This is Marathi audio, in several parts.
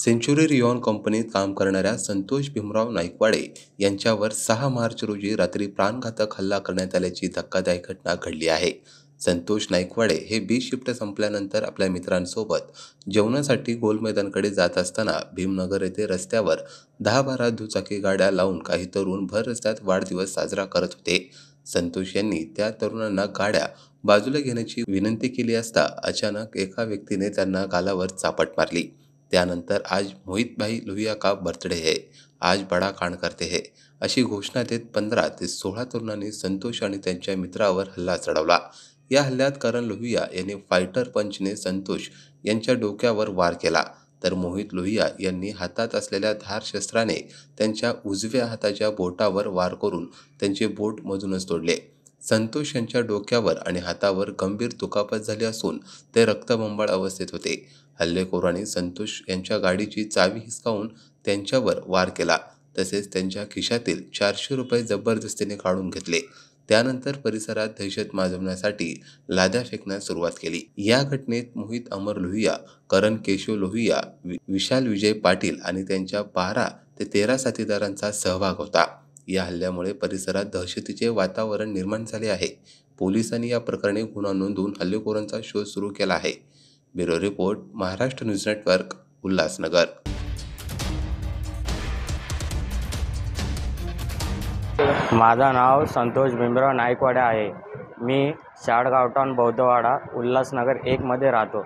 सेंच्युरी रिओन कंपनीत काम करणाऱ्या संतोष भीमराव नाईकवाडे यांच्यावर 6 मार्च रोजी रात्री प्राणघातक हल्ला करण्यात आल्याची धक्कादायक घटना घडली आहे। संतोष नाईकवाडे हे बी शिफ्ट संपल्यानंतर आपल्या मित्रांसोबत जेवणासाठी गोल मैदानकडे जात असताना भीमनगर येथे रस्त्यावर 10-12 दुचाकी गाड्या लावून काही तरुण भर रस्त्यात वाढदिवस साजरा करत होते। संतोष यांनी त्या तरुणांना गाड्या बाजूला घेण्याची विनंती केली असता अचानक एका व्यक्तीने त्यांना गालावर चापट मारली। त्यानंतर आज मोहित भाई लोहिया का बर्थडे है, आज बड़ा कांड करते हैं अशी घोषणा देत 15 ते 16 तरुणांनी संतोष आणि त्यांच्या मित्रावर हल्ला चढवला। या हल्ल्यात करण लोहिया यांनी फायटर पंचने संतोष यांच्या डोक्यावर वार केला, तर मोहित लोहिया यांनी हातात असलेल्या धार शस्त्राने त्यांच्या उजव्या हाताच्या बोटावर वार करून त्यांचे बोट मधूनच तोडले। संतोष यांच्या डोक्यावर आणि हातावर गंभीर दुखापत झाली असून ते रक्तबंबाळ अवस्थेत होते। हल्लेखोरांनी संतोष यांच्या गाडीची चावी हिसकावून त्यांच्यावर वार केला, तसेच त्यांच्या खिशातील 400 रुपये जबरदस्तीने काढून घेतले। त्यानंतर परिसरात दहशत माजवण्यासाठी लाद्या फेकण्यास सुरुवात केली। या घटनेत मोहित अमर लोहिया, करण केशव लोहिया, विशाल विजय पाटील आणि त्यांच्या 12 ते 13 साथीदारांचा सहभाग होता। या हल्ल्यामुळे परिसरात दहशतीचे वातावरण निर्माण झाले आहे। पोलिसांनी या प्रकरणी गुन्हा नोंदवून हल्लेखोरांचा शोध सुरू केला आहे। Bureau report, Maharashtra news network, Ulhasnagar. माझं नाव संतोष भीमराव नाईकवाडे आहे। मी शाळगावटाउन बौद्धवाडा उल्हासनगर 1 मध्ये राहतो।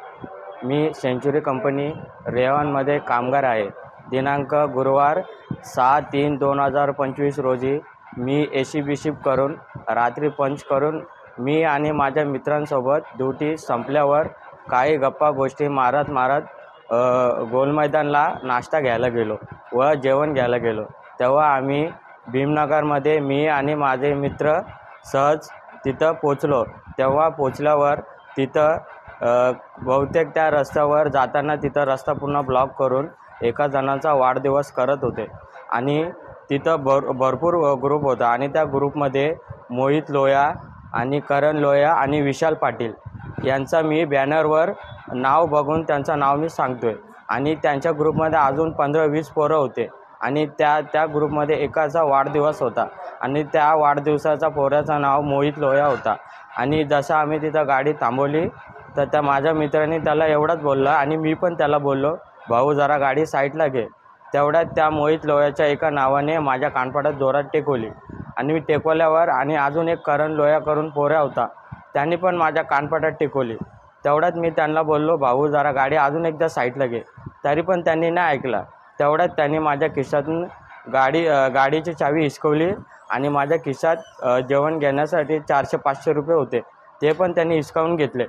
मी सेंच्युरी कंपनी रेवनमध्ये कामगार आहे। दिनांक गुरुवार 6/3/2025 रोजी मी एसी शिफ्ट करून रात्री पंच करून मी आणि माझ्या मित्रांसोबत ड्युटी संपल्यावर काही गप्पा गोष्टी मारत गोल मैदानला नाश्ता घ्यायला गेलो व जेवण घ्यायला गेलो। तेव्हा आम्ही भीमनगरमध्ये मी आणि माझे मित्र सहज तिथं पोचलो। तेव्हा पोचल्यावर तिथं बहुतेक त्या रस्त्यावर जाताना तिथं रस्ता पूर्ण ब्लॉक करून एका जणांचा वाढदिवस करत होते आणि तिथं भरपूर ग्रुप होता आणि त्या ग्रुपमध्ये मोहित लोहिया आणि करण लोहिया आणि विशाल पाटील यांचा मी बॅनरवर नाव बघून त्यांचं नाव मी सांगतोय आणि त्यांच्या ग्रुपमध्ये अजून 15-20 पोरं होते आणि त्या ग्रुपमध्ये एकाचा वाढदिवस होता आणि त्या वाढदिवसाचा पोराचं नाव मोहित लोहिया होता। आणि जसं आम्ही तिथं गाडी थांबवली तर त्या माझ्या मित्रांनी त्याला एवढंच बोलला आणि मी पण त्याला बोललो, भाऊ जरा गाडी साईडला घे। तेवढ्यात त्या मोहित लोहियाच्या एका नावाने माझ्या कानपाटात जोरात टेकवली आणि मी टेकवल्यावर आणि अजून एक करण लोहिया करून पोऱ्या होता, त्यांनी पण माझ्या कानपाटात टेकवली। तेवढ्यात मी त्यांना बोललो, भाऊ जरा गाडी अजून एकदा साईडला घे, तरी पण त्यांनी नाही ऐकला। तेवढ्यात त्यांनी माझ्या खिशातून गाडीची चावी हिसकवली आणि माझ्या खिशात जेवण घेण्यासाठी 400-500 रुपये होते, ते पण त्यांनी हिसकावून घेतले।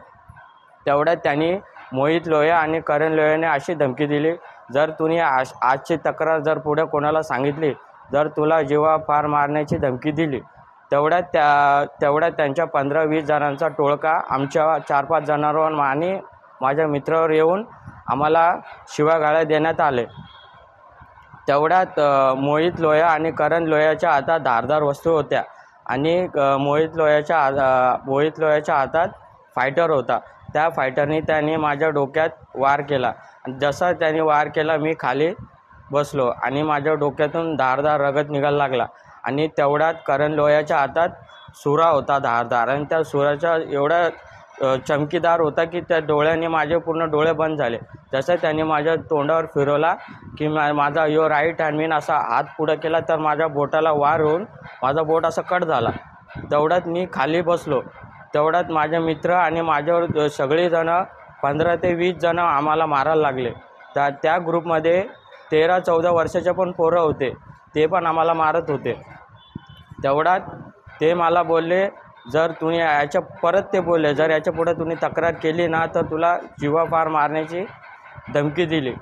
तेवढ्यात त्यांनी मोहित लोहिया आणि करण लोहियाने अशी धमकी दिली, जर तुम्ही आजची तक्रार जर पुढे कोणाला सांगितली, जर तुला जीवापाड मारण्याची धमकी दिली। तेवढ्यात त्यांच्या 15-20 जणांचा टोळका आमच्या 4-5 जणांवर आणि माझ्या मित्रावर येऊन आम्हाला शिवागाळ्या देण्यात आले। तेवढ्यात मोहित लोहिया आणि करण लोहियाच्या हातात धारदार वस्तू होत्या आणि मोहित लोहियाच्या हातात फायटर होता। त्या फायटरने त्यांनी माझ्या डोक्यात वार केला। जसा त्यांनी वार केला मी खाली बसलो आणि माझ्या डोक्यातून धारदार रगत निघायला लागला आणि तेवढ्यात करण लोहियाच्या हातात सुरा होता धारदार आणि त्या सुराच्या एवढा चमकीदार होता की त्या डोळ्याने माझे पूर्ण डोळे बंद झाले। जसं त्यांनी माझ्या तोंडावर फिरवला की माझा राईट हँड मी असा हात पुढं केला तर माझ्या बोटाला वार होऊन माझा बोट असा कट झाला। तेवढ्यात मी खाली बसलो। तेवढ्यात माझे मित्र आणि माझ्यावर सगळेजणं 15 ते 20 जणं आम्हाला मारायला लागले। त्या ग्रुपमध्ये 13-14 वर्षाचे पण पोरं होते, ते पण आम्हाला मारत होते। तेवढ्यात ते मला बोलले, जर तुम्ही परत बोलले, जर याच्या पुढे तुम्ही तक्रार केली ना तर तुला जीवापाड मारण्याची धमकी दिली।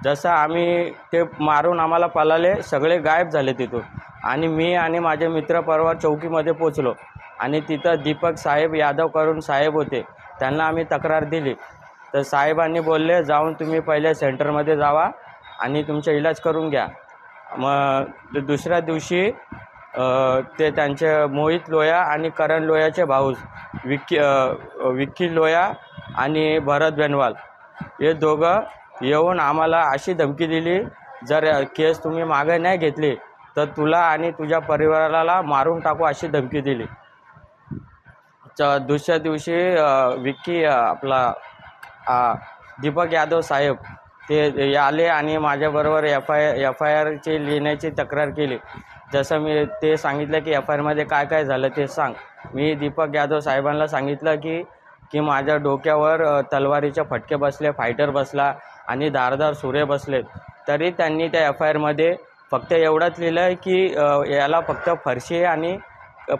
जसं आम्ही ते मारून आम्हाला पळाले, सगळे गायब झाले तिथून आणि मी आणि माझे मित्र परवा चौकीमध्ये पोचलो आणि तिथं दीपक साहेब यादव करून साहेब होते, त्यांना आम्ही तक्रार दिली। तर साहेबांनी बोलले, जाऊन तुम्ही पहिले सेंटरमध्ये जावा आणि तुमचा इलाज करून घ्या। मग दुसऱ्या दिवशी ते त्यांचे मोहित लोहिया आणि करण लोहियाचे भाऊ विक्की लोहिया आणि भरत बेनवाल हे दोघं येऊन आम्हाला अशी धमकी दिली, जर केस तुम्ही मागे नाही घेतली तर तुला आणि तुझ्या परिवाराला मारून टाकू अशी धमकी दिली. दुसऱ्या दिवशी विक्की दीपक यादव साहेब ते आले आणि माझ्याबरोबर एफ आय आरची लिहिण्याची तक्रार केली. जसं मी ते सांगितलं की एफ आय आरमध्ये काय काय झालं ते सांग. मी दीपक यादव साहेबांना सांगितलं की माझ्या डोक्यावर तलवारीचे फटके बसले, फायटर बसला आणि धारदार सुरे बसलेत. तरी त्यांनी त्या एफ आय आरमध्ये फक्त एवढंच लिहिलं आहे की याला फक्त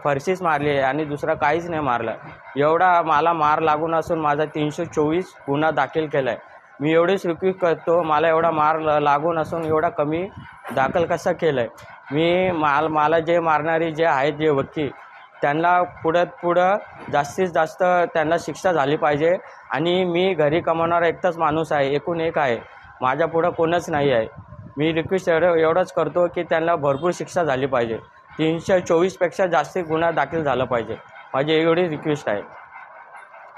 फरशीच मारली आहे आणि दुसरं काहीच नाही मारलं. एवढा मला मार लागून असून माझा 324 गुन्हा दाखल केला आहे. मी एवढीच रिक्वेस्ट करतो, मला एवढा मार लागून असून एवढा कमी दाखल कसा केला आहे. मला जे मारणारे जे आहेत जे व्यक्ती त्यांना पुढं जास्तीत जास्त त्यांना शिक्षा झाली पाहिजे. आणि मी घरी कमावणारा एकटाच माणूस आहे, एकूण एक आहे, माझ्या पुढं कोणच नाही आहे. मी रिक्वेस्ट एवढंच करतो की त्यांना भरपूर शिक्षा झाली पाहिजे. 324पेक्षा जास्त गुन्हा दाखल झाला पाहिजे, माझी एवढी रिक्वेस्ट आहे.